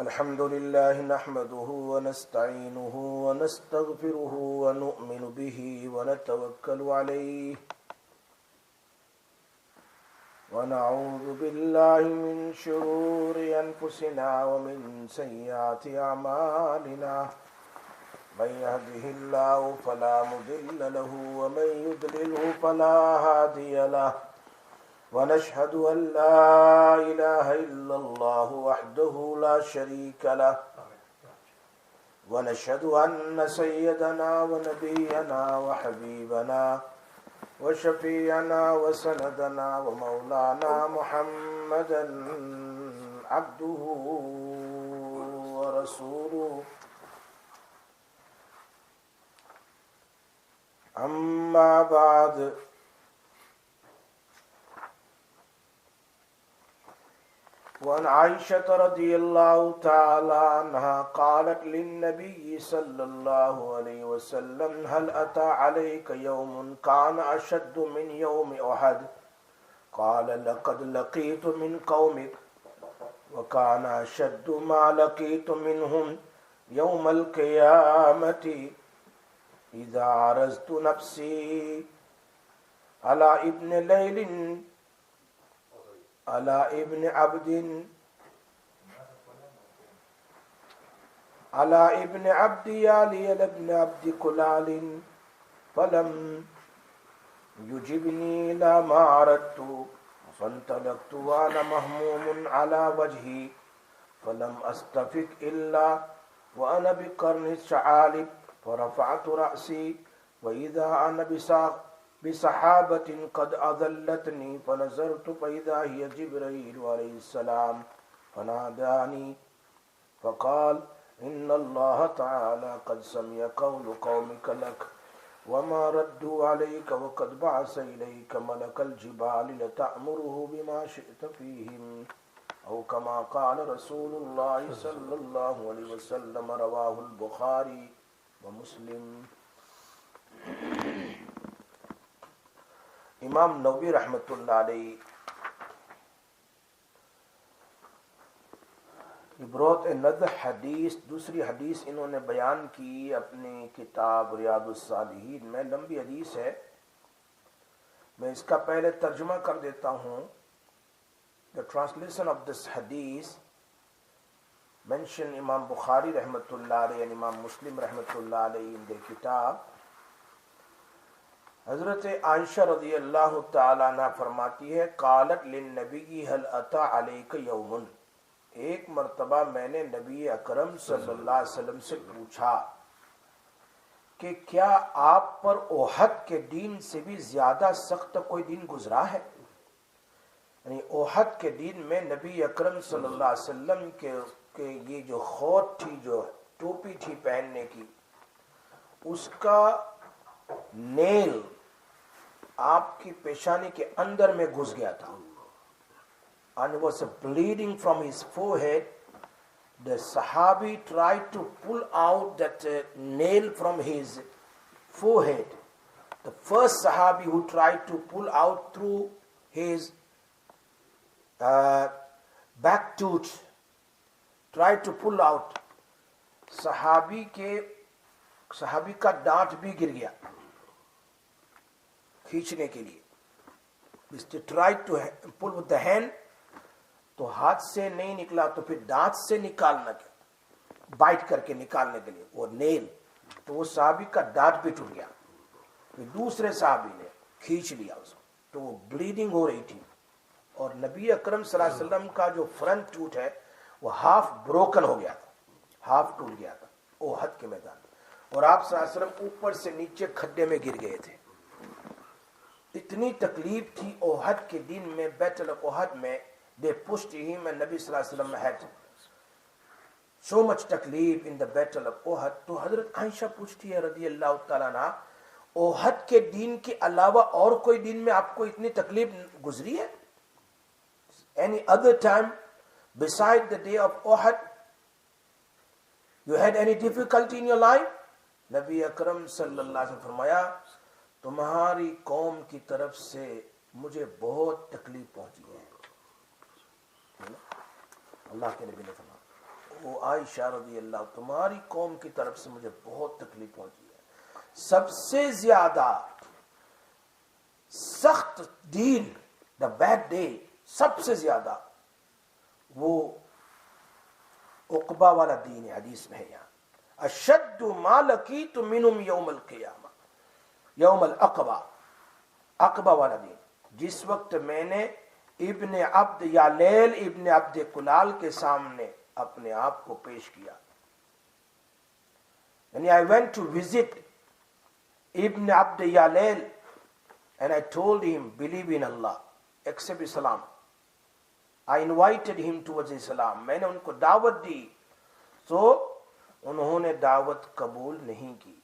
الحمد لله نحمده ونستعينه ونستغفره ونؤمن به ونتوكل عليه ونعوذ بالله من شرور أنفسنا ومن سيئات أعمالنا من يهده الله فلا مضل له ومن يضلله فلا هادي له ونشهد أن لا إله إلا الله وحده لا شريك له ونشهد أن سيدنا ونبينا وحبيبنا وشفيعنا وسندنا ومولانا محمدا عبده ورسوله أما بعد وعن عائشة رضي الله تعالى عنها قالت للنبي صلى الله عليه وسلم هل أتى عليك يوم كان أشد من يوم أحد قال لقد لقيت من قومك وكان أشد ما لقيت منهم يوم القيامة إذا عرضت نفسي على ابن ليل على ابن عبد يالي ابن عبد كلال فلم يجبني لا ما عرضت فانطلقت وانا مهموم على وجهي فلم استفق الا وانا بقرن الثعالب فرفعت رأسي واذا انا بسحابة قد أذلتني فنظرت فإذا هي جبريل عليه السلام فناداني فقال إن الله تعالى قد سمع قول قومك لك وما ردوا عليك وقد بعث إليك ملك الجبال لتأمره بما شئت فيهم أو كما قال رسول الله صلى الله عليه وسلم رواه البخاري ومسلم. امام نووی رحمۃ اللہ علیہ عبرت نظر حدیث دوسری حدیث انہوں نے بیان کی اپنی کتاب ریاض الصالحین میں. لمبی حدیث ہے, میں اس کا پہلے ترجمہ کر دیتا ہوں. The translation of this hadith mention امام بخاری رحمۃ اللہ علیہ and امام مسلم رحمۃ اللہ علیہ in their kitab. حضرت عائشہ رضی اللہ تعالیٰ عنہ فرماتی ہے قالت للنبی هل اتى علیک یوم, ایک مرتبہ میں نے نبی اکرم صلی اللہ علیہ وسلم سے پوچھا کہ کیا آپ پر احد کے دن سے بھی زیادہ سخت کوئی دن گزرا ہے. یعنی احد کے دن میں نبی اکرم صلی اللہ علیہ وسلم کے یہ جو خوت تھی, جو ٹوپی تھی پہننے کی, اس کا نیل آپ کی پیشانی کے اندر میں گھس گیا تھا. And was bleeding from his forehead. The Sahabi tried to pull out that nail from his forehead. The first Sahabi who tried to pull out through his back tooth, tried to pull out. صحابی کا دانت بھی گر گیا کھینچنے کے لیے. Try to pull with the hand, تو ہاتھ سے نہیں نکلا تو پھر دانت سے نکالنا, بائٹ کر کے نکالنے کے لیے وہ نیل, تو وہ صحابی کا دانت بھی ٹوٹ گیا. پھر دوسرے صحابی نے کھینچ لیا اس کو, تو وہ بلیڈنگ ہو رہی تھی. اور نبی اکرم صلی اللہ علیہ وسلم کا جو فرنٹ ٹوٹ ہے وہ ہاف بروکن ہو گیا تھا, ہاف ٹوٹ گیا تھا احد کے میدان میں, اور آپ صلی اللہ علیہ وسلم اوپر سے نیچے کھڈے میں گر گئے تھے. اتنی تکلیف تھی احد کے دن میں, بیٹل آف احد میں. they pushed him and Nabi sallallahu alaihi wasallam had so much تکلیف in the battle of احد. تو حضرت عائشہ پوچھتی ہے رضی اللہ تعالیٰ عنہ, احد کے دن کے علاوہ اور کوئی دن میں آپ کو اتنی تکلیف گزری ہے؟ any other time beside the day of Uhud you had any difficulty in your life? نبی اکرم صلی اللہ علیہ وسلم فرمایا تمہاری قوم کی طرف سے مجھے بہت تکلیف پہنچی ہے. اللہ کے نبی نے فرمایا وہ عائشہ رضی اللہ تمہاری قوم کی طرف سے مجھے بہت تکلیف پہنچی ہے. سب سے زیادہ سخت دین دا بیڈ ڈے سب سے زیادہ وہ عقبہ والا دین ہے. حدیث میں ہے یہاں اشد ما لقیت منہم یوم القیامہ یوم العقبہ عقبہ والا دین. جس وقت میں نے ابن عبد یالیل ابن عبد کلال کے سامنے اپنے آپ کو پیش کیا, یعنی I went to visit ابن عبد یالیل and I told him believe in Allah, accept Islam. I invited him towards Islam. میں نے ان کو دعوت دی تو انہوں نے دعوت قبول نہیں کی.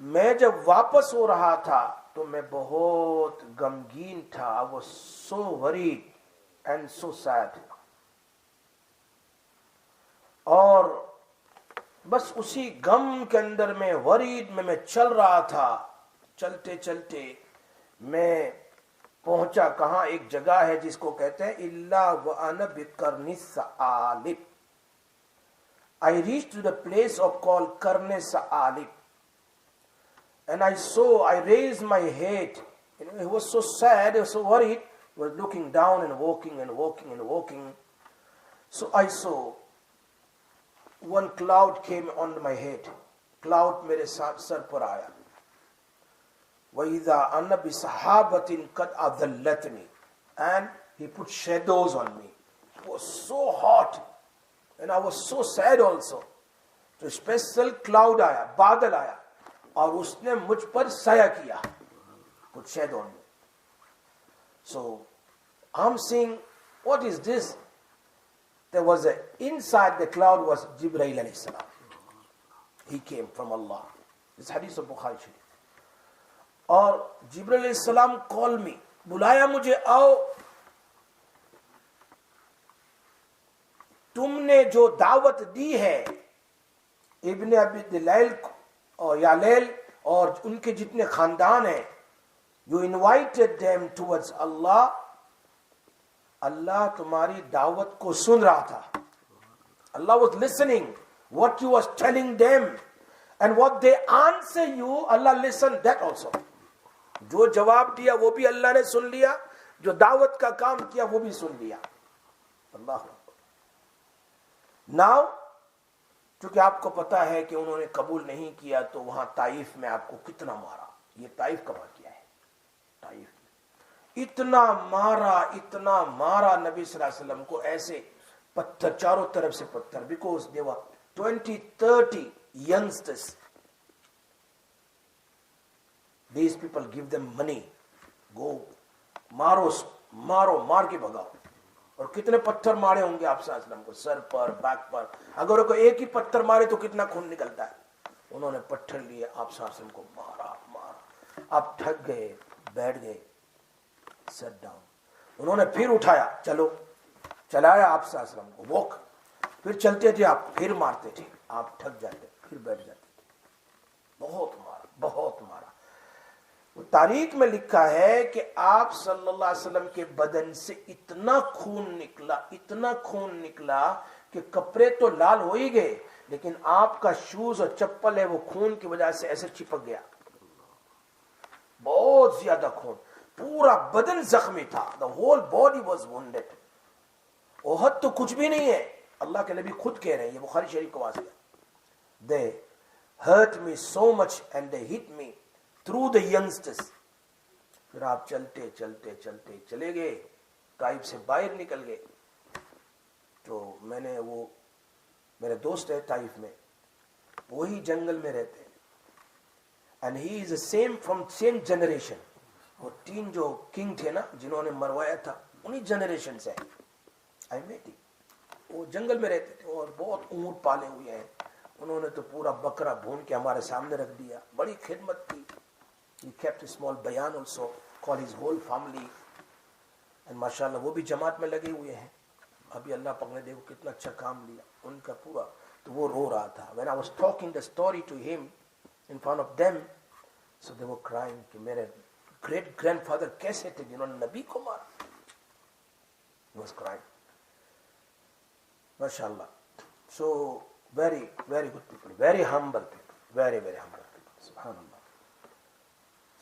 میں جب واپس ہو رہا تھا تو میں بہت غمگین تھا. I was so worried and so sad. اور بس اسی غم کے اندر میں ورید میں چل رہا تھا. چلتے چلتے میں پہنچا کہاں, ایک جگہ ہے جس کو کہتے ہیں اللہ وَأَنَا بِقَرْنِ الثَّعَالِبِ. I reached to the place of called Qarn Sa'alib. And I raised my head. He was so sad, he was so worried. He was looking down and walking and walking and walking. So I saw one cloud came on my head. Cloud میرے سر پر آیا. وَإِذَا أَنَّ بِصَحَابَةٍ قَدْ أَذَلَّتْنِي. And he put shadows on me. It was so hot. And I was so sad also. تو special cloud آیا, بادل آیا, اور اس نے مجھ پر سایہ کیا. Put shadow on me. So I'm saying, what is this? There was inside the cloud was Jibreel alayhi salam. He came from Allah. This hadith of Bukhari Sharif. اور جبرائیل علیہ السلام کال می, بلایا مجھے, آؤ تم نے جو دعوت دی ہے ابن ابی دلیل اور یالیل اور ان کے جتنے خاندان ہیں, you invited them towards Allah. اللہ تمہاری دعوت کو سن رہا تھا. Allah was listening what you was telling them and what they answer you. Allah listened that also. جو جواب دیا وہ بھی اللہ نے سن لیا, جو دعوت کا کام کیا وہ بھی سن لیا. اللہ ناؤ چونکہ آپ کو پتا ہے کہ انہوں نے قبول نہیں کیا تو وہاں طائف میں آپ کو کتنا مارا. یہ طائف کا واقعہ ہے. طائف اتنا مارا نبی صلی اللہ علیہ وسلم کو, ایسے پتھر چاروں طرف سے پتھر, because they were 20-30 youngsters. These people give them money. Go مار کے بھگاؤ. اور کتنے پتھر مارے ہوں گے آپ صلی اللہ علیہ وسلم کو, سر پر, بیک پر. اگر کوئی ایک ہی پتھر مارے تو کتنا خون نکلتا ہے. انہوں نے پتھر لیے, آپ صلی اللہ علیہ وسلم کو مارا. آپ تھک گئے, بیٹھ گئے, سیٹ ڈاؤن. انہوں نے پھر اٹھایا, چلو, چلایا آپ صلی اللہ علیہ وسلم کو, واک. پھر چلتے تھے آپ, پھر مارتے تھے, آپ تھک جاتے, پھر بیٹھ جاتے تھے. بہت مارا. تاریخ میں لکھا ہے کہ آپ صلی اللہ علیہ وسلم کے بدن سے اتنا خون نکلا کہ کپڑے تو لال ہو ہی گئے, لیکن آپ کا شوز اور چپل ہے وہ خون کی وجہ سے ایسے چپک گیا. بہت زیادہ خون, پورا بدن زخمی تھا. the whole body was wounded. احد تو کچھ بھی نہیں ہے. اللہ کے نبی خود کہہ رہے ہیں, یہ بخاری شریف کا واقعہ. they hurt me so much and they hit me through the youngsters. پھر آپ چلتے چلے گئے, طائف سے باہر نکل گئے. تو میں نے وہ میرے دوست ہے طائف میں, وہی جنگل میں رہتے ہیں, and he is the same generation. وہ 3 جو کنگ تھے نا جنہوں نے مروایا تھا, انہی جنریشن سے. I met him. وہ جنگل میں رہتے تھے اور بہت اونٹ پالے ہوئے ہیں. انہوں نے تو پورا بکرا بھون کے ہمارے سامنے رکھ دیا, بڑی خدمت کی. He kept a small bayan also, called his whole family. And mashallah وہ بھی جماعت میں لگے ہوئے ہیں. ابھی اللہ پاک نے دیکھو کتنا اچھا کام لیا ان کا پورا. تو وہ رو رہا تھا. When I was talking the story to him in front of them, so they were crying کہ میرے great grandfather کیسے تھے جنہوں نے نبی کو مارا. He was crying. MashaAllah. So very, very good people, very humble people, very, very humble people. Subhanallah.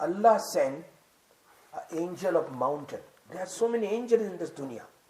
Allah sent an angel of mountain. There are so many angels in this dunya.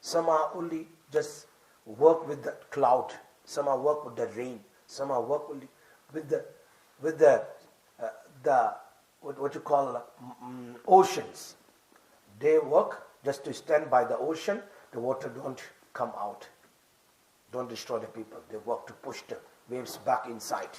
Some are only just work with the cloud. Some are work with the rain. Some are work only with the what you call oceans. They work just to stand by the ocean. The water don't come out, don't destroy the people. They work to push the waves back inside.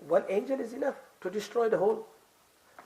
One angel is enough to destroy the whole.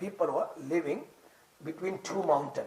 People were living between two mountain.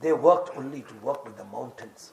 They worked only to work with the mountains.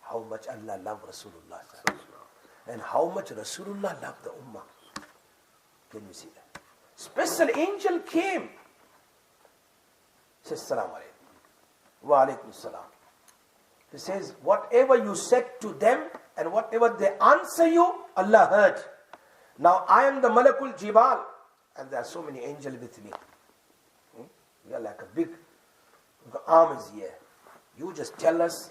How much Allah loved Rasulullah and how much Rasulullah loved the Ummah. Can you see that? Special angel came. Says Salaam alaikum. Wa alaikum salam. He says, whatever you said to them and whatever they answer you, Allah heard. Now I am the Malakul Jibal, and there are so many angels with me. We are like a big arm is here. You just tell us.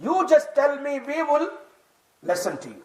You just tell me, we will listen to you.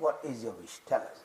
what is your wish? Tell us.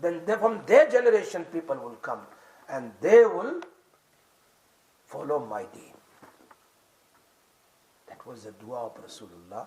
then from their generation people will come and they will follow my deen. That was the dua of Rasulullah.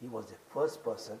He was the first person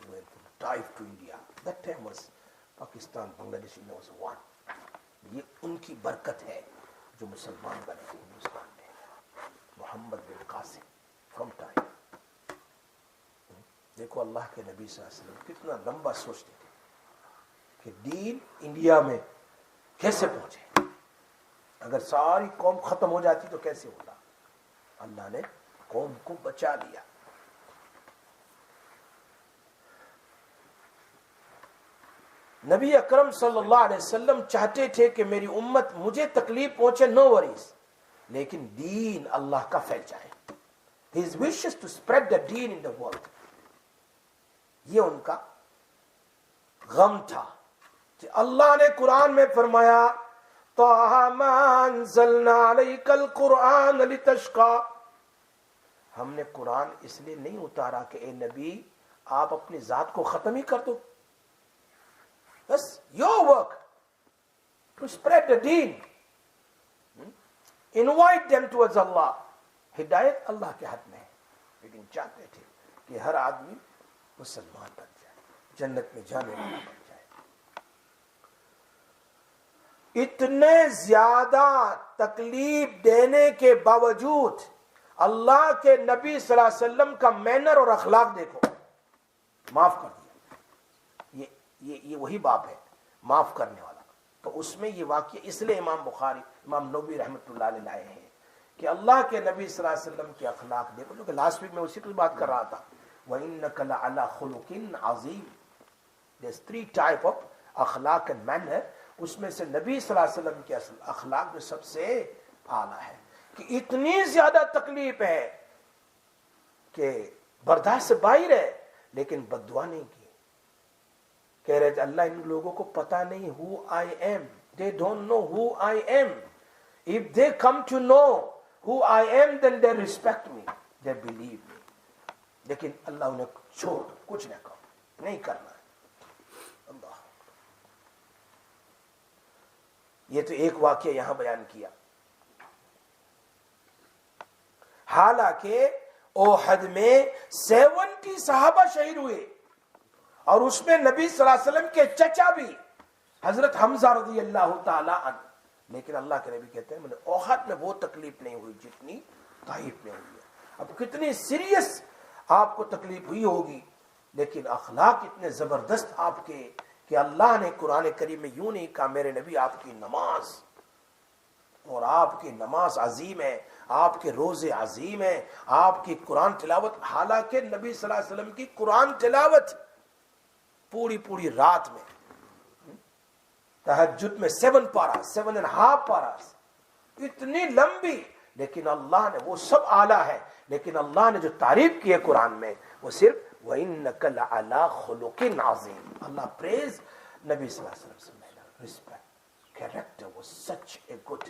He went from Taif to India. That time was Pakistan بنگلہ دیش one. یہ ان کی برکت ہے جو مسلمان بنے ہندوستان میں. محمد بن Qasim from time. دیکھو اللہ کے نبی صلی اللہ علیہ وسلم کتنا لمبا سوچتے تھے کہ دین انڈیا میں کیسے پہنچے. اگر ساری قوم ختم ہو جاتی تو کیسے ہوتا. اللہ نے قوم کو بچا لیا. نبی اکرم صلی اللہ علیہ وسلم چاہتے تھے کہ میری امت مجھے تکلیف پہنچے, نو وریز, لیکن دین اللہ کا پھیل جائے. His wishes to spread the deen in the world. یہ ان کا غم تھا. کہ اللہ نے قرآن میں فرمایا طٰہَ مَا أَنزَلْنَا عَلَيْكَ الْقُرْآنَ لِتَشْقَىٰ. ہم نے قرآن اس لیے نہیں اتارا کہ اے نبی آپ اپنی ذات کو ختم ہی کر دو. بس your work to spread the deen, invite them towards Allah. ہدایت اللہ کے ہاتھ میں ہے, لیکن چاہتے تھے کہ ہر آدمی مسلمان بن جائے, جنت میں جانے والا بن جائے. اتنے زیادہ تکلیف دینے کے باوجود اللہ کے نبی صلی اللہ علیہ وسلم کا مینر اور اخلاق دیکھو, معاف کر دیا. یہ وہی باب ہے معاف کرنے والا. تو اس میں یہ واقعہ اس لیے امام بخاری امام نووی رحمۃ اللہ علیہ لائے ہیں کہ اللہ کے نبی صلی اللہ علیہ وسلم کے اخلاق دیکھو. جو کہ لاسٹ ویک میں اسی کی بات کر رہا تھا, وَإِنَّكَ لَعَلَىٰ خُلُقٍ عَظِيمٍ. There's 3 type of اخلاق and manner. اس میں سے نبی صلی اللہ علیہ وسلم کے اخلاق جو سب سے اعلیٰ ہے کہ اتنی زیادہ تکلیف ہے کہ برداشت سے باہر ہے, لیکن بد دعا نہیں کی. کہہ رہے تھے اللہ ان لوگوں کو پتا نہیں who I am. They don't know who I am. If they come to know who I am, then they respect me. They believe me. لیکن اللہ انہیں چھوڑ کچھ نہ کہو, نہیں کرنا ہے. اللہ, یہ تو ایک واقعہ یہاں بیان کیا. حالانکہ احد میں 70 صحابہ شہید ہوئے, اور اس میں نبی صلی اللہ علیہ وسلم کے چچا بھی حضرت حمزہ رضی اللہ تعالی عنہ. لیکن اللہ کے نبی کہتے ہیں مجھے احد میں وہ تکلیف نہیں ہوئی جتنی طائف میں ہوئی ہے. اب کتنی سیریس آپ کو تکلیف ہوئی ہوگی, لیکن اخلاق اتنے زبردست آپ کے کہ اللہ نے قرآن کریم میں یوں نہیں کہا میرے نبی آپ کی نماز, اور آپ کی نماز عظیم ہے, آپ کے روزے عظیم ہیں, آپ کی قرآن تلاوت. حالانکہ نبی صلی اللہ علیہ وسلم کی قرآن تلاوت پوری رات میں, تہجد میں 7 پارا 7.5 پارا, اتنی لمبی. لیکن اللہ نے وہ سب اعلیٰ ہے, لیکن اللہ نے جو تعریف کی ہے قرآن میں وہ صرف وَإِنَّكَ لَعَلَىٰ خُلُقٍ عَظِيمٍ. اللہ praise نبی صلی اللہ علیہ وسلم. Respect. Character was such a good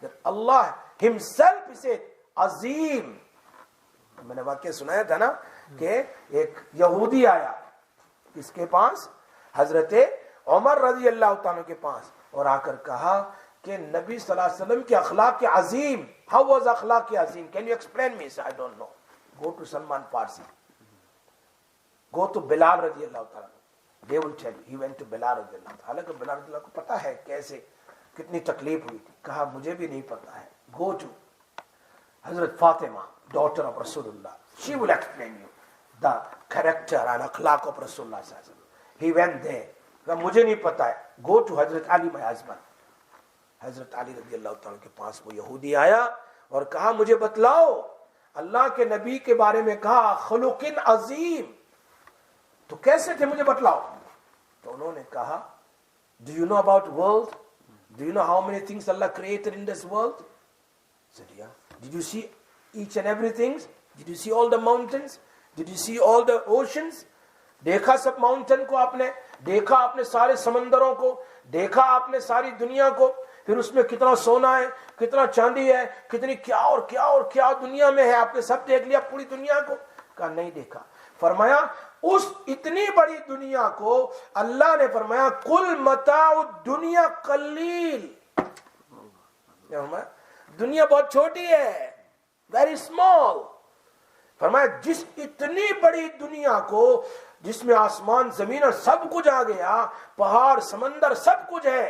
that Allah himself said عظیم. میں نے واقعہ سنایا تھا نا کہ ایک یہودی آیا کس کے پاس, حضرت عمر رضی اللہ تعالیٰ کے پاس, اور آ کر کہا کہ نبی صلی اللہ علیہ وسلم کے اخلاق کے عظیم. How was اخلاق کے عظیم? Can you explain me? I don't know. Go to Salman Farsi. Go to Bilal رضی اللہ تعالیٰ. They will tell you. He went to Bilal رضی اللہ تعالیٰ. حالانکہ بلال رضی اللہ کو پتا ہے کیسے کتنی تکلیف ہوئی تھی. کہا مجھے بھی نہیں پتا ہے. Go to حضرت فاطمہ daughter of رسول اللہ. She will explain you the character and اخلاق of رسول اللہ صلی اللہ علیہ وسلم. He went there. کہا مجھے نہیں پتا ہے. Go to حضرت علی my husband. حضرت علی رضی اللہ تعالیٰ کے پاس وہ یہودی آیا اور کہا مجھے بتلاؤ اللہ کے نبی کے بارے میں کہا خلق عظیم, تو کیسے تھے مجھے بتلاؤ. تو انہوں نے کہا do you know about world? Do you know how many things Allah created in this world? I said yeah. Did you see each and everything? Did you see all the mountains? Did you see all the oceans? دیکھا سب mountain کو آپ نے, دیکھا آپ نے سارے سمندروں کو, دیکھا آپ نے ساری دنیا کو, پھر اس میں کتنا سونا ہے, کتنا چاندی ہے, کتنی کیا اور کیا اور کیا دنیا میں ہے, آپ نے سب دیکھ لیا پوری دنیا کو. کہا نہیں دیکھا. فرمایا اس اتنی بڑی دنیا کو اللہ نے فرمایا کل متاع الدنیا قلیل. دنیا بہت چھوٹی ہے, ویری اسمال. فرمایا جس اتنی بڑی دنیا کو جس میں آسمان زمین اور سب کچھ آ گیا, پہاڑ سمندر سب کچھ ہے,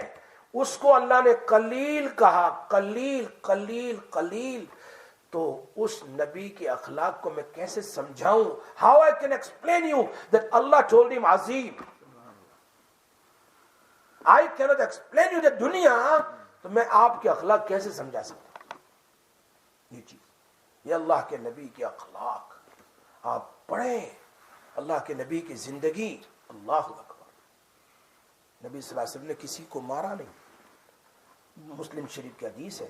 اس کو اللہ نے قلیل کہا, قلیل قلیل قلیل. تو اس نبی کے اخلاق کو میں کیسے سمجھاؤں؟ How I can explain you that Allah told him Azeem. I cannot explain you that دنیا, تو میں آپ کے اخلاق کیسے سمجھا سکتا ہوں؟ یہ چیز, یہ اللہ کے نبی کے اخلاق آپ پڑھیں, اللہ کے نبی کی زندگی. اللہ اکبر. نبی صلی اللہ علیہ وسلم نے کسی کو مارا نہیں. مسلم شریف کی حدیث ہے,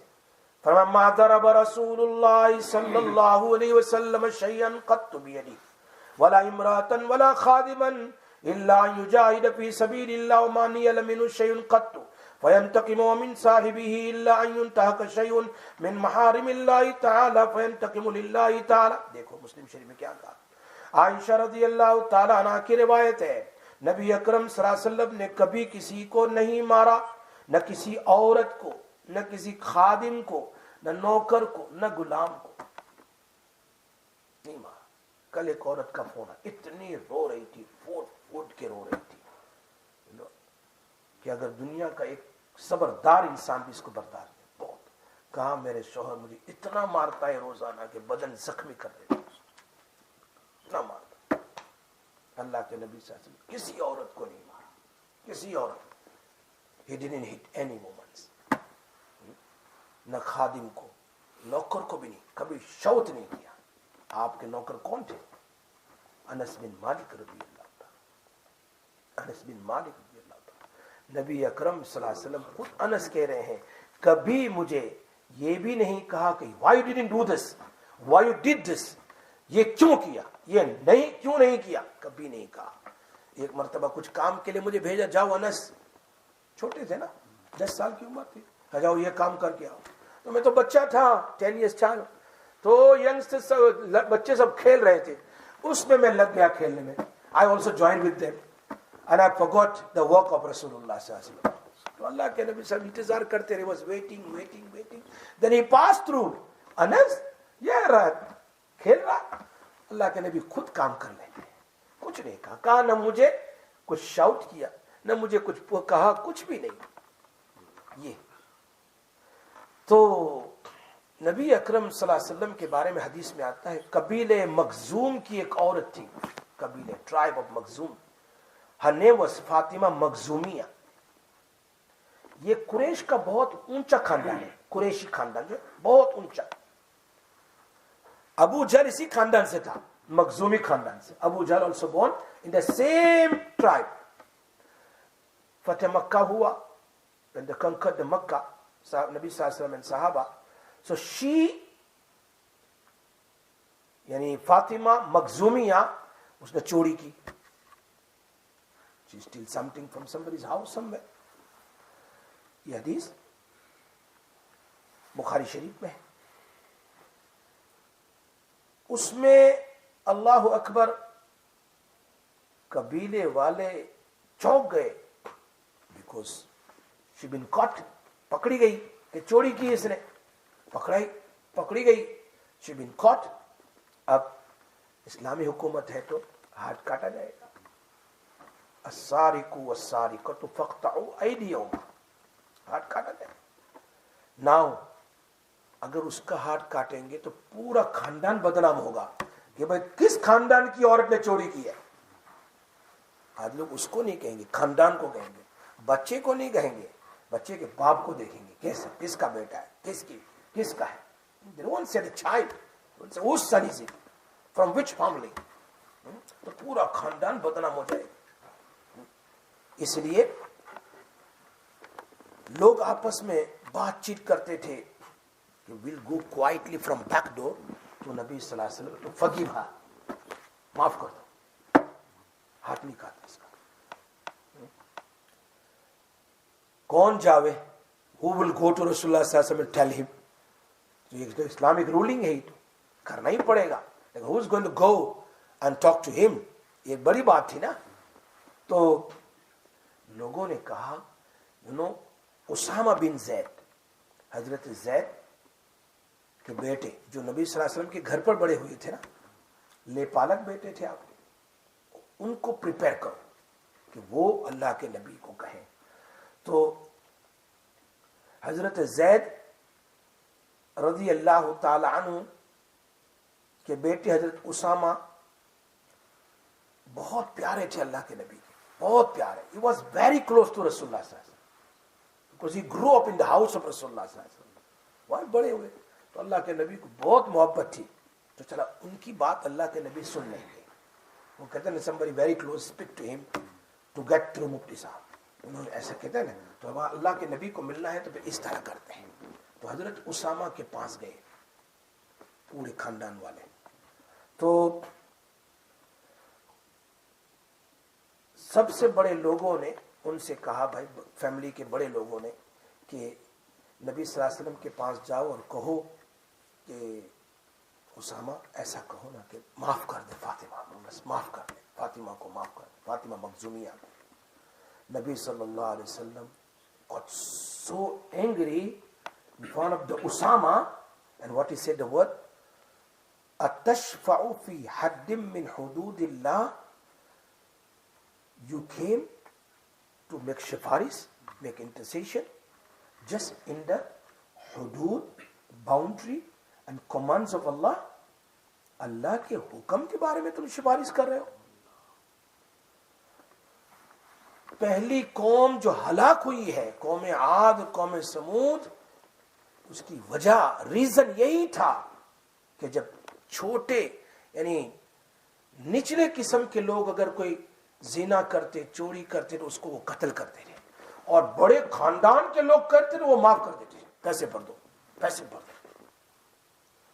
فرمایا ما ضرب رسول اللہ صلی اللہ علیہ وسلم شیئا قط بیدی ولا امراتا ولا خادما الا ان یجاہد فی سبیل اللہ وما نیل منہ شیء قط فینتقم من صاحبہ الا ان ینتہک شیء من محارم اللہ تعالی فینتقم للہ تعالی. دیکھو مسلم شریف میں کیا کہا. عائشہ رضی اللہ تعالی عنہ کی روایت ہے, نبی اکرم صلی اللہ علیہ وسلم نے کبھی کسی کو نہیں مارا, نہ کسی عورت کو, نہ کسی خادم کو, نہ نوکر کو, نہ غلام کو نہیں مارا. کل ایک عورت کا فون, اتنی رو رہی تھی, فوٹ کے رو رہی تھی کہ اگر دنیا کا ایک صبردار انسان بھی اس کو برداشت نہیں. بہت کہا میرے شوہر مجھے اتنا مارتا ہے روزانہ کہ بدن زخمی کر دیتا, اتنا مارتا. اللہ کے نبی صلی اللہ علیہ وسلم کسی عورت کو نہیں مارا, کسی عورت. He didn't hit any woman. نہ خادم کو, نوکر کو بھی نہیں, کبھی شوت نہیں کیا. آپ کے نوکر کون تھے؟ انس بن مالک رضی اللہ تعالیٰ. انس بن مالک رضی اللہ تعالیٰ. نبی اکرم صلی اللہ علیہ وسلم خود انس کہہ رہے ہیں, کبھی مجھے یہ بھی نہیں کہا کہ why you didn't do this, why you did this, یہ کیوں کیا, یہ نہیں کیوں نہیں کیا, کبھی نہیں کہا. ایک مرتبہ کچھ کام کے لیے مجھے بھیجا, جاؤ انس, چھوٹے تھے نا, 10 سال کی عمر تھی, جاؤ یہ کام کر کے آؤ. تو میں تو بچہ تھا, 10 years child, تو ینگسٹر بچے سب کھیل رہے تھے, اس میں لگ گیا کھیلنے میں. I also joined with them and I forgot the work of Rasulullah صلی اللہ علیہ وسلم. تو اللہ کے نبی صاحب انتظار کرتے رہے, was waiting. Then he passed through. انس یہ رہا کھیل رہا. اللہ کے نبی خود کام کر لیتے, کچھ نہیں کہا نہ مجھے کچھ شاؤٹ کیا, نہ مجھے کچھ کہا, کچھ بھی نہیں. یہ تو نبی اکرم صلی اللہ علیہ وسلم کے بارے میں حدیث میں آتا ہے, قبیلے مخزوم کی ایک عورت تھی, قبیلے tribe of Makhzum. her name was Fatima Makhzumiya. یہ قریش کا بہت اونچا خاندان ہے, قریشی خاندان جو بہت اونچا. ابو جہل اسی خاندان سے تھا, مخزومی خاندان سے. ابو جہل also born in the same tribe. فتح مکہ ہوا, when they conquered the Makkah, نبی صلی اللہ علیہ وسلم and صحابہ. So she, یعنی فاطمہ مخزومیہ, اس نے چوری کی. She steal something from somebody's house somewhere. یہ حدیث بخاری شریف میں ہے. اس میں اللہ اکبر قبیلے والے چونک گئے, بیکاز شی بین کاٹ, پکڑی گئی کہ چوری کی اس نے, پکڑی گئی, شی بین کاٹ. اب اسلامی حکومت ہے تو ہاتھ کاٹا جائے گا. السارق والسارقۃ فاقطعوا ایدیہما, ہاتھ کاٹا جائے گا. ناؤ اگر اس کا ہاتھ کاٹیں گے تو پورا خاندان بدنام ہوگا کہ بھائی کس خاندان کی عورت نے چوری کی ہے. آج لوگ اس کو نہیں کہیں گے, خاندان کو کہیں گے, بچے کو نہیں کہیں گے, بچے کے باپ کو دیکھیں گے, کس کا بیٹا ہے, کس کا ہے. They won't say the child, whose son is it, from which family. تو پورا خاندان بدنام ہو جائے گا. اس لیے لوگ آپس میں بات چیت کرتے تھے کہ we'll go quietly from back door. تو نبی صلی اللہ علیہ وسلم تو فقیبہ, معاف کر دو, ہاتھ نہیں کاٹا اس کا. کون جاوے, who will go to رسول اللہ صلی اللہ علیہ وسلم and tell him. تو یہ تو اسلامک رولنگ ہے, تو کرنا ہی پڑے گا. لیکن who is going to go and talk to him, یہ بڑی بات تھی نا. تو لوگوں نے کہا اسامہ بن زید, حضرت زید کے بیٹے جو نبی صلی اللہ علیہ وسلم کے گھر پر بڑے ہوئے تھے نا, لے پالک بیٹے تھے آپ کے, ان کو پریپیئر کرو کہ وہ اللہ کے نبی کو کہیں. تو حضرت زید رضی اللہ تعالی عنہ کے بیٹے حضرت اسامہ بہت پیارے تھے اللہ کے نبی کے, بہت پیارے. He was very close to Rasulullah sallallahu alaihi wasallam because he grew up in the house of Rasulullah sallallahu alaihi wasallam. وہ بڑے ہوئے تو اللہ کے نبی کو بہت محبت تھی, تو چلا ان کی بات اللہ کے نبی سن لیں گے. وہ کہتے ہیں somebody very close speak to him to get through مفتی صاحب, انہوں نے ایسا کہتے ہیں نا, تو اللہ کے نبی کو ملنا ہے تو پھر اس طرح کرتے ہیں. تو حضرت اسامہ کے پاس گئے پورے خاندان والے, تو سب سے بڑے لوگوں نے ان سے کہا, بھائی فیملی کے بڑے لوگوں نے, کہ نبی صلی اللہ علیہ وسلم کے پاس جاؤ اور کہو کہ اسامہ ایسا کہو نا کہ معاف کر دے فاطمہ, بس معاف کر دے فاطمہ کو, معاف کر دے فاطمہ مخزومیہ. نبی صلی اللہ علیہ وسلم got so angry in front of the Usama, and what he said, the word atashfa'u fi haddim min hududillah, you came to make shifaris, make intercession just in the hudud, boundary and commands of Allah. اللہ کے حکم کے بارے میں تم سفارش کر رہے ہو. پہلی قوم جو ہلاک ہوئی ہے, قوم عاد, قوم سمود, اس کی وجہ, ریزن یہی تھا کہ جب چھوٹے یعنی نچلے قسم کے لوگ اگر کوئی زنا کرتے, چوری کرتے, تو اس کو وہ قتل کرتے تھے, اور بڑے خاندان کے لوگ کرتے تو وہ معاف کر دیتے, پیسے بھر دو, پیسے بھر دو.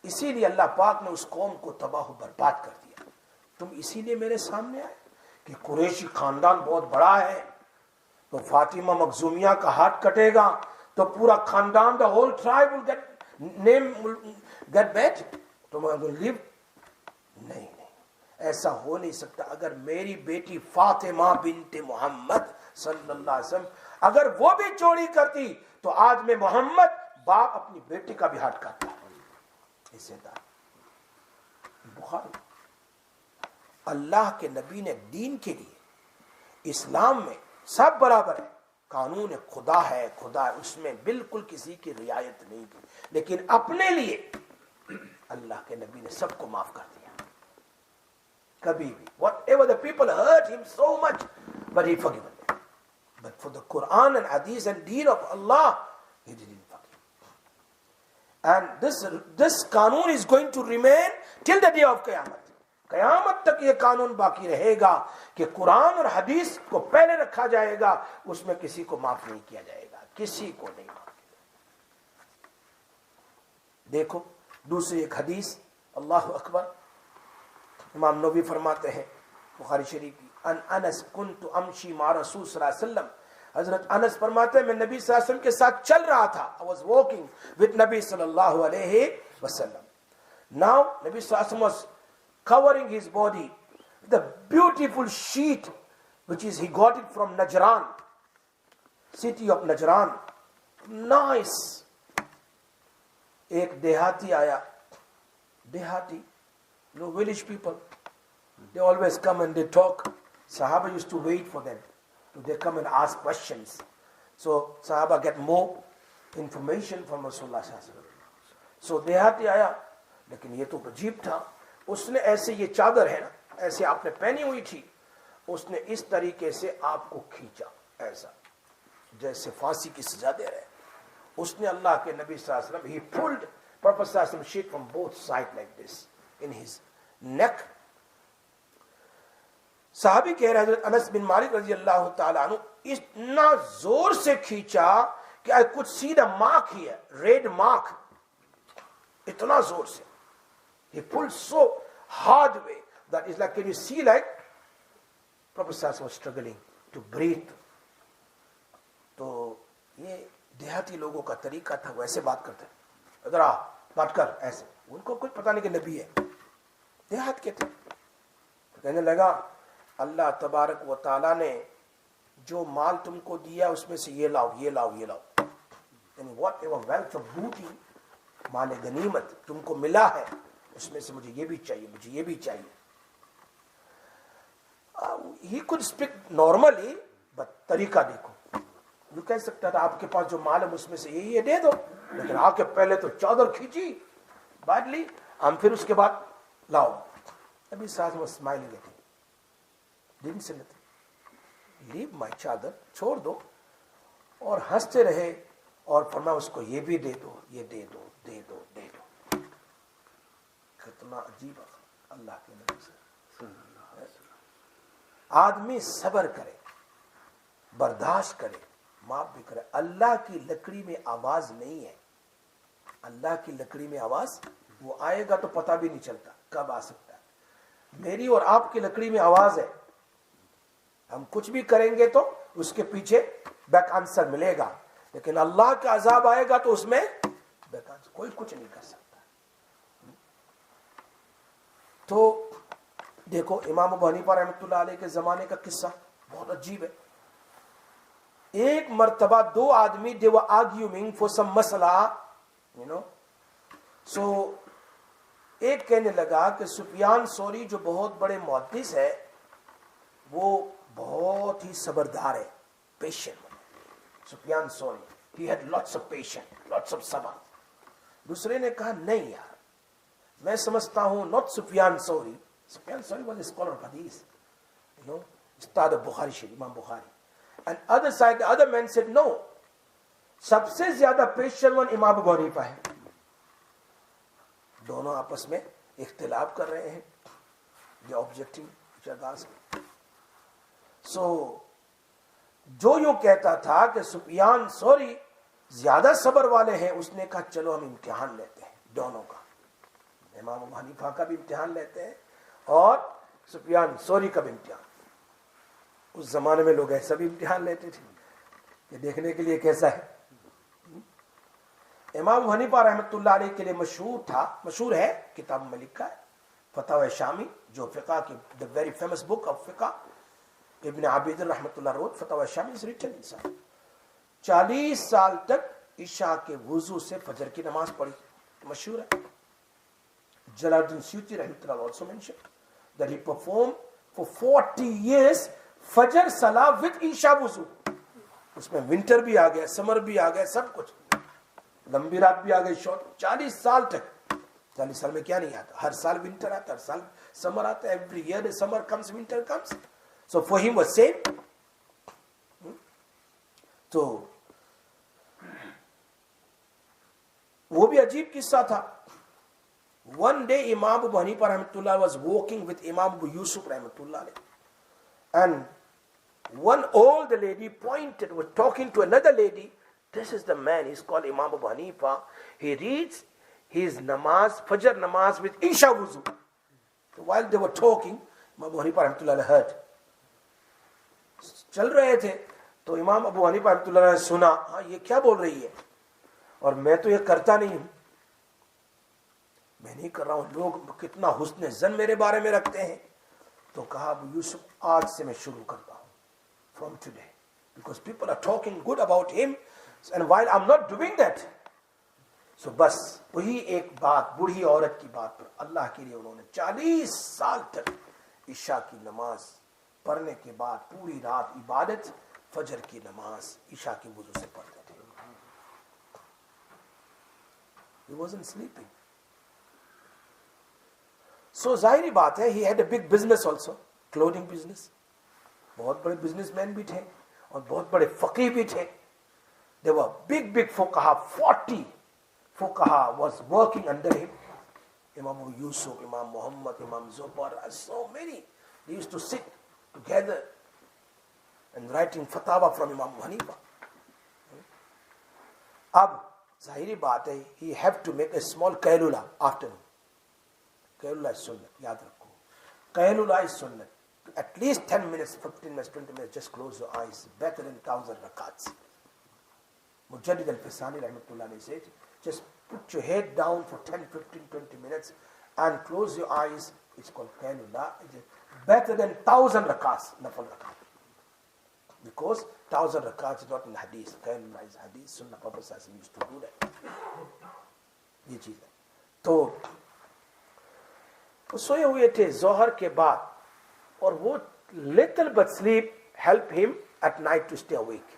اسی لیے اللہ پاک نے اس قوم کو تباہ و برباد کر دیا. تم اسی لیے میرے سامنے آئے کہ قریشی خاندان بہت بڑا ہے, تو فاطمہ مخزومیہ کا ہاتھ کٹے گا تو پورا خاندان, the whole tribe will get bad, تو میں لیو. نہیں, ایسا ہو نہیں سکتا. اگر میری بیٹی فاطمہ بنت محمد صلی اللہ علیہ وسلم اگر وہ بھی چوری کرتی تو آج میں محمد باپ اپنی بیٹی کا بھی ہاتھ کاٹتا. اسے بخاری. اللہ کے نبی نے دین کے لیے, اسلام میں سب برابر ہے, قانون خدا ہے, خدا ہے, اس میں بالکل کسی کی رعایت نہیں کی, لیکن اپنے لیے اللہ کے نبی نے سب کو معاف کر دیا. کبھی بھی whatever the people hurt him so much, but he forgiven them. But for the Quran and Hadith and Deen of Allah, he didn't forgive. And this قانون is going to remain till the day of قیامت. قیامت تک یہ قانون باقی رہے گا کہ قرآن اور حدیث کو پہلے رکھا جائے گا, اس میں کسی کو معاف نہیں کیا جائے گا, کسی کو نہیں معاف کیا. دیکھو دوسری ایک حدیث, اللہ اکبر, امام نووی فرماتے ہیں بخاری شریف کی, ان انس کنت امشی مع رسول صلی اللہ علیہ وسلم, حضرت انس فرماتے ہیں میں نبی صلی اللہ علیہ وسلم کے ساتھ چل رہا تھا. I was walking with نبی صلی اللہ علیہ وسلم. Now نبی صلی اللہ علیہ وسلم was covering his body with a beautiful sheet which is he got it from Najran, city of Najran. Nice. ایک دیہاتی آیا, دیہاتی, no village people, they always come and they talk. Sahaba used to wait for them. They come and ask questions. So Sahaba get more information from Rasulullah sallallahu alaihi wasallam. So دیہاتی آیا, لیکن یہ تو عجیب تھا, اس نے ایسے, یہ چادر ہے نا, ایسے آپ نے پہنی ہوئی تھی, اس نے اس طریقے سے آپ کو کھینچا, ایسا جیسے پھانسی کی سزا دے رہے. اس نے اللہ کے نبی صلی اللہ علیہ وسلم, he pulled Prophet صلی اللہ علیہ وسلم sheet from both sides like this in his neck. صحابی کہہ رہے حضرت انس بن مالک رضی اللہ تعالیٰ عنہ, اتنا زور سے کھینچا کہ I could see the mark here, red mark, اتنا زور سے. He pulled so hard way that it's like, can you see like Prophet صلی اللہ علیہ وسلم was struggling to breathe. تو یہ دیہاتی لوگوں کا طریقہ تھا, وہ ایسے بات کرتے, ادھر آ بات کر, ایسے. ان کو کچھ پتا نہیں کہ نبی ہے, دیہات کے تھے. تو کہنے لگا اللہ تبارک و تعالیٰ نے جو مال تم کو دیا اس میں سے یہ لاؤ, یہ لاؤ, یہ لاؤ. یعنی واٹ ایور ویلتھ آف بوٹی, مال غنیمت تم کو ملا ہے, اس میں سے مجھے یہ بھی چاہیے, مجھے یہ بھی چاہیے. He could speak normally, but طریقہ دیکھو. جو کہہ سکتا تھا آپ کے پاس جو مال ہے اس میں سے یہی ہے دے دو, لیکن آ کے پہلے تو چادر کھینچی badly, ہم پھر اس کے بعد لاؤ. Nabi Sallallahu was smiling at him. Didn't say nothing. Leave my چادر, چھوڑ دو, اور ہنستے رہے, اور فرمایا اس کو یہ بھی دے دو, یہ دے دو, دے دو, دے دو. کتنا عجیب اللہ کے نبی سے. آدمی صبر کرے, برداشت کرے, معاف بھی کرے. اللہ کی لکڑی میں آواز نہیں ہے. اللہ کی لکڑی میں آواز, وہ آئے گا تو پتہ بھی نہیں چلتا کب آ سکتا ہے. میری اور آپ کی لکڑی میں آواز ہے, ہم کچھ بھی کریں گے تو اس کے پیچھے بیک آنسر ملے گا, لیکن اللہ کا عذاب آئے گا تو اس میں بیک آنسر کوئی کچھ نہیں کر سکتا. تو دیکھو امام ابو حنیفہ رحمۃ اللہ علیہ کے زمانے کا قصہ بہت عجیب ہے. ایک مرتبہ دو آدمی they were arguing for some مسئلہ, so ایک کہنے لگا کہ سفیان ثوری جو بہت بڑے محدث ہے وہ بہت ہی صبردار ہے, patient. Sufyan Thauri, he had lots of patience, lots of صبر. دوسرے نے کہا نہیں یار, میں سمجھتا ہوں not Sufyan ثوری. Sufyan ثوری was a scholar of hadith, استاد بخاری شریف, امام بخاری. And other side, the other man said no, سب سے زیادہ پیشنٹ ون امام ابو حنیفہ ہے. دونوں آپس میں اختلاف کر رہے ہیں. They are objecting each other. So جو یوں کہتا تھا کہ سفیان ثوری زیادہ صبر والے ہیں, اس نے کہا چلو ہم امتحان لیتے ہیں دونوں کا, امام ابو حنیفہ کا بھی امتحان لیتے ہیں اور سفیان ثوری کا بھی امتحان. اس زمانے میں لوگ ایسا بھی امتحان لیتے تھے کہ دیکھنے کے لیے کیسا ہے. امام ابو حنیفہ رحمۃ اللہ علیہ کے لیے مشہور ہے, کتاب میں لکھا ہے فتاوی شامی, جو فقہ کی the very famous book of فقہ, ابن عابد رحمۃ اللہ روت فتاوی شامی is written inside. 40 سال تک عشاء کے وضو سے فجر کی نماز پڑھی, مشہور ہے. جلال الدین سیوطی رحمۃ اللہ also mentioned that he performed for 40 years فجر صلاح with عشاء وضو. اس میں ونٹر بھی آ گیا, سمر بھی آ گیا, سب کچھ, لمبی رات بھی آ گئی, شort. 40 سال تک. 40 سال میں کیا نہیں آتا, ہر سال ونٹر آتا, ہر سال سمر آتا, every year summer comes, winter comes. So for him was same. تو وہ بھی عجیب قصہ تھا. One day امام ابو حنیفہ رحمۃ اللہ was walking with امام ابو یوسف رحمۃ اللہ علیہ, and one old lady pointed, was talking to another lady. This is the man, he's called Imam Abu Hanifa. He reads his namaz, Fajr namaz with Isha wuzu. So while they were talking, Imam Abu Hanifa rahmatullah heard. چل رہے تھے تو امام ابو حنیفہ رحمۃ اللہ نے سنا, ہاں یہ کیا بول رہی ہے, اور میں تو یہ کرتا نہیں ہوں, میں نہیں کر رہا ہوں, لوگ کتنا حسن زن میرے بارے میں رکھتے ہیں. تو کہا ابو یوسف آج سے میں شروع کرتا ہوں, from today, because people are talking good about him, and while I'm not doing that. So بس وہی ایک بات, بوڑھی عورت کی بات پر اللہ کے لیے انہوں نے 40 سال تک عشاء کی نماز پڑھنے کے بعد پوری رات عبادت, فجر کی نماز عشاء کی وضو سے پڑھتے تھے. He wasn't sleeping. So ظاہری بات ہے, he had a big business also, clothing business. بہت بڑے بزنس مین بھی تھے اور بہت بڑے فقیہ بھی تھے. There were big fuqaha, 40 fuqaha was working under him. Imam Abu Yusuf, Imam Muhammad, Imam Zubair, so many. They used to sit together and writing fatwa from Imam Abu Hanifa. اب ظاہری بات ہے, he have to make a small qailula afternoon. Qailula is sunnah, یاد رکھو. Qailula is sunnah. At least 10 minutes, 15 minutes, 20 minutes, just close your eyes. Better than 1,000 rakats. Mujaddid al-Fisani rahmatullah said, just put your head down for 10, 15, 20 minutes and close your eyes. It's called Qailullah. It is better than 1,000 rakats, nafal rakat. Because 1,000 rakats is not in hadith. Qailullah is hadith. Sunnah Prophet used to do that. یہ چیز ہے. تو سوئے ہوئے تھے ظہر کے بعد, اور وہ little but sleep help him at night to stay awake.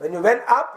When you went up,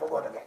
forgot again.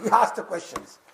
He asked the questions.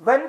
when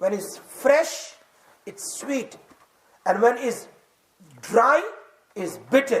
when is fresh it's sweet and when is dry is bitter.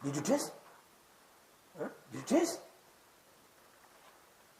did you taste? Did you taste?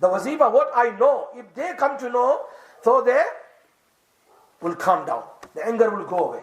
The wazifa, what I know, if they come to know, so they will calm down. The anger will go away.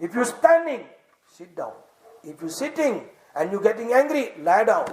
if you standing, sit down. If you sitting and you getting angry, lie down.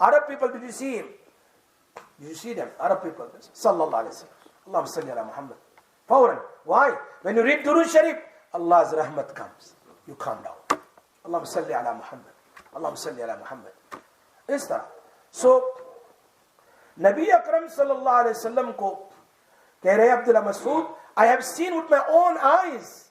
Arab people, did you see him? Did you see them? Arab people, sallallahu alaihi wasallam, Allahumma salli ala Muhammad. Fawran. Why? When you read Durood Sharif, Allah's rahmat comes. You calm down. Allahumma salli ala Muhammad. Allahumma salli ala Muhammad. Is that? So, Nabi Akram sallallahu alaihi wasallam ko keh rahe Abdullah Mas'ud, I have seen with my own eyes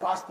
past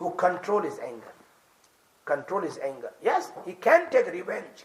Who control his anger. Control his anger. Yes, he can take revenge.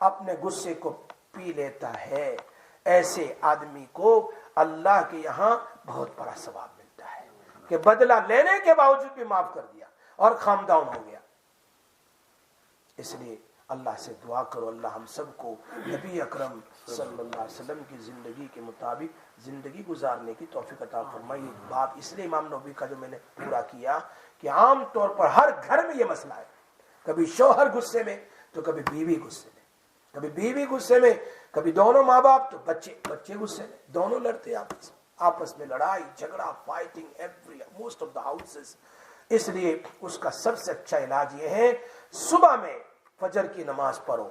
اپنے غصے کو پی لیتا ہے، ایسے آدمی کو اللہ کے یہاں بہت بڑا ثواب ملتا ہے کہ بدلہ لینے کے باوجود بھی معاف کر دیا اور کام ڈاؤن ہو گیا۔ اس لیے اللہ سے دعا کرو اللہ ہم سب کو نبی اکرم صلی اللہ علیہ وسلم کی زندگی کے مطابق زندگی گزارنے کی توفیق عطا فرمائے۔ یہ بات اس لیے امام نووی کا جو میں نے پورا کیا کہ عام طور پر ہر گھر میں یہ مسئلہ ہے، کبھی شوہر غصے میں تو کبھی بیوی غصے میں، کبھی بیوی غصے میں، کبھی دونوں ماں باپ تو بچے غصے میں، دونوں لڑتے آپس میں، لڑائی جھگڑا fighting every most of the houses. اس لیے اس کا سب سے اچھا علاج یہ ہے صبح میں فجر کی نماز پڑھو،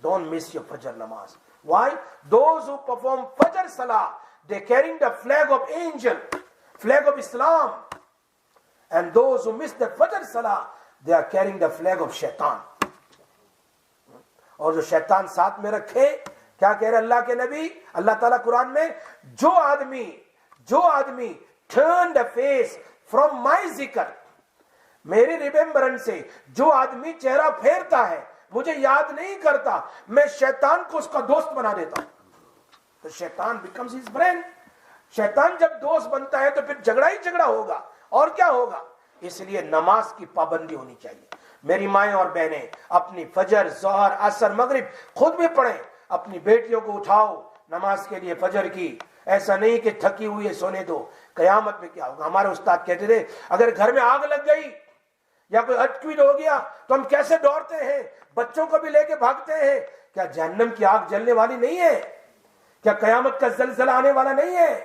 ڈونٹ مس یور فجر نماز۔ Why? Those who perform Fajr Salah, they carrying the flag of angel, flag of Islam. And those who miss the Fajr Salah, they are carrying the flag of Shaitan. اور جو شیطان ساتھ میں رکھے، کیا کہہ رہے اللہ کے نبی؟ اللہ تعالیٰ قرآن میں جو آدمی turn the face from my ذکر، میری ریمبرنس سے جو آدمی چہرہ پھیرتا ہے، مجھے یاد نہیں کرتا، میں شیطان کو اس کا دوست بنا دیتا ہوں۔ تو شیطان becomes his friend۔ شیطان جب دوست بنتا ہے تو پھر جھگڑا ہی جھگڑا ہوگا، اور کیا ہوگا؟ اس لیے نماز کی پابندی ہونی چاہیے۔ میری مائیں اور بہنیں اپنی فجر، ظہر، عصر، مغرب خود بھی پڑھیں، اپنی بیٹیوں کو اٹھاؤ نماز کے لیے فجر کی۔ ایسا نہیں کہ تھکی ہوئی ہے سونے دو، قیامت میں کیا ہوگا؟ ہمارے استاد کہتے تھے اگر گھر میں آگ لگ گئی یا کوئی ارتھکویک ہو گیا تو ہم کیسے دوڑتے ہیں، بچوں کو بھی لے کے بھاگتے ہیں۔ کیا جہنم کی آگ جلنے والی نہیں ہے؟ کیا قیامت کا زلزلہ آنے والا نہیں ہے؟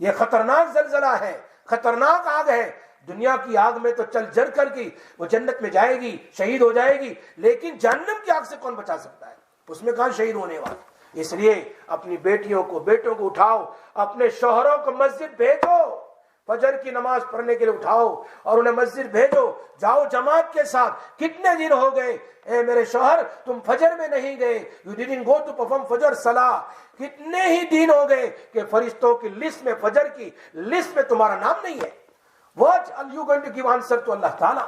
یہ خطرناک زلزلہ ہے، خطرناک آگ ہے۔ دنیا کی آگ میں تو چل جل کر کی وہ جنت میں جائے گی، شہید ہو جائے گی، لیکن جہنم کی آگ سے کون بچا سکتا ہے؟ اس میں کہاں شہید ہونے والا۔ اس لیے اپنی بیٹیوں کو، بیٹوں کو اٹھاؤ، اپنے شوہروں کو مسجد بھیجو، فجر کی نماز پڑھنے کے لیے اٹھاؤ اور انہیں مسجد بھیجو، جاؤ جماعت کے ساتھ۔ کتنے دن ہو گئے اے میرے شوہر تم فجر میں نہیں گئے، you didn't go to perform فجر صلاح۔ کتنے ہی دن ہو گئے کہ فرشتوں کی لسٹ میں، فجر کی لسٹ میں تمہارا نام نہیں ہے۔ What are you going to give answer to اللہ تعالیٰ؟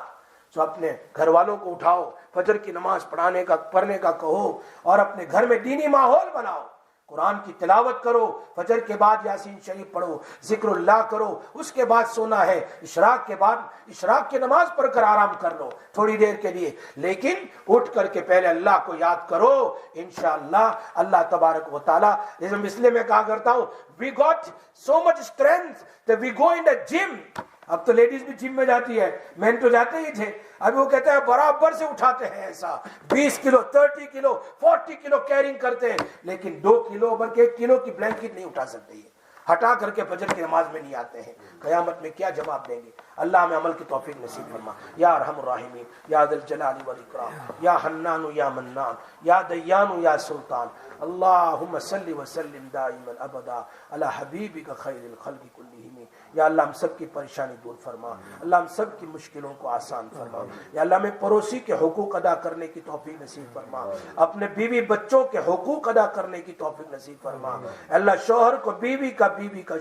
تو اپنے گھر والوں کو اٹھاؤ، فجر کی نماز پڑھنے کا کہو، اور اپنے گھر میں دینی ماحول بناؤ، قرآن کی تلاوت کرو، فجر کے بعد یاسین شریف پڑھو، ذکر اللہ کرو، اس کے بعد سونا ہے، اشراق کے بعد اشراق کی نماز پڑھ کر آرام کر لو تھوڑی دیر کے لیے، لیکن اٹھ کر کے پہلے اللہ کو یاد کرو۔ انشاءاللہ اللہ تبارک و تعالیٰ، جیسے اس لیے میں کہا کرتا ہوں we got so much strength that we go in the gym۔ اب تو لیڈیز بھی جم میں جاتی ہے، مین تو جاتے ہی تھے، ابھی وہ کہتے ہیں برابر سے اٹھاتے ہیں، ایسا 20 کلو 30 کلو 40 کلو کیرنگ کرتے ہیں، لیکن 2 کلو بلکہ 1 کلو کی بلینکٹ نہیں اٹھا سکتے، یہ ہٹا کر کے فجر کی نماز میں نہیں آتے ہیں۔ قیامت میں کیا جواب دیں گے؟ اللہ ہمیں عمل کی توفیق نصیب فرما یا ارحم الراحمین، یا ذی الجلال والاکرام، یا حنان یا منان، یا دیان یا سلطان۔ اللہم صلی وسلم دائما ابدا علی حبیبک خیر الخلق کلہم۔ یا اللہ ہم سب کی پریشانی دور فرما، اللہ ہم سب کی مشکلوں کو آسان فرما، یا اللہ ہمیں پڑوسی کے حقوق ادا کرنے کی توفیق نصیب فرما، اپنے بیوی بچوں کے حقوق ادا کرنے کی توفیق نصیب فرما، اللہ شوہر کو بیوی کا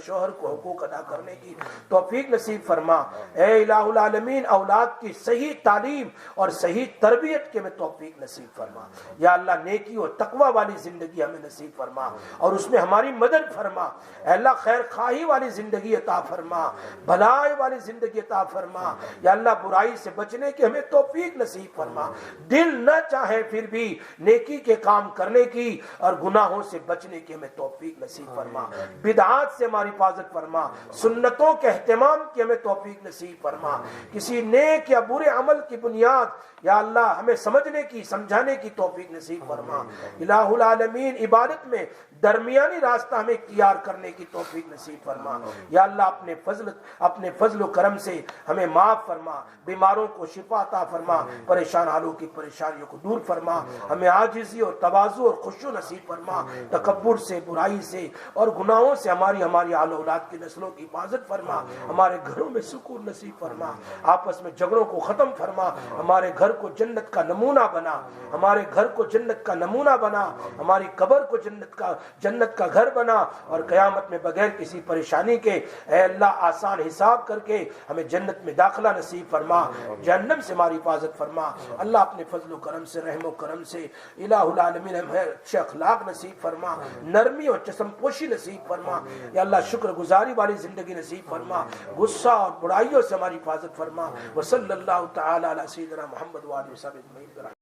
شوہر کو حقوق ادا کرنے کی توفیق نصیب فرما۔ اے الہ العالمین اولاد کی صحیح تعلیم اور صحیح تربیت کے میں توفیق نصیب فرما، یا اللہ نیکی اور تقوی والی زندگی ہمیں نصیب فرما اور اس میں ہماری مدد فرما۔ اے اللہ خیر خواہی والی زندگی عطا فرما، بھلائی والی زندگی عطا فرما، یا اللہ برائی سے بچنے کی ہمیں توفیق نصیب فرما، دل نہ چاہے پھر بھی نیکی کے کام کرنے کی اور گناہوں سے بچنے کی ہمیں توفیق نصیب فرما، بدعات سے ہماری حفاظت فرما، سنتوں کے اہتمام کی ہمیں توفیق نصیب فرما، کسی نیک یا برے عمل کی بنیاد یا اللہ ہمیں سمجھنے کی سمجھانے کی توفیق نصیب فرما۔ الہ العالمین عبادت میں درمیانی راستہ ہمیں اختیار کرنے کی توفیق نصیب فرما، یا اللہ اپنے فضل و کرم سے ہمیں معاف فرما، بیماروں کو شفا عطا فرما، پریشان حالوں کی پریشانیوں کو دور فرما، ہمیں عاجزی اور تواضع اور خشوع نصیب فرما، تکبر سے، برائی سے اور گناہوں سے ہماری آل اولاد کی نسلوں کی حفاظت فرما، ہمارے گھروں میں سکون تکافر نصیب فرما, آپس میں جھگڑوں کو ختم فرما, ہمارے گھر کو جنت کا نمونہ بنا, ہمارے گھر کو جنت کا نمونہ بنا, ہماری قبر کو جنت کا گھر بنا, اور قیامت میں بغیر کسی پریشانی کے اے اللہ آسان حساب کر کے ہمیں جنت میں داخلہ نصیب فرما, جہنم سے ہماری حفاظت فرما. اللہ اپنے فضل و کرم سے, رحم و کرم سے الہ العالمین ہمیں اچھے اخلاق نصیب فرما, نرمی اور چشم پوشی نصیب فرما. یا اللہ شکر گزاری والی زندگی نصیب فرما, غصہ اور برائیوں سے ہماری حفاظت فرما. وصلی اللہ تعالی علی سیدنا محمد وآلہ وصحبہ اجمعین.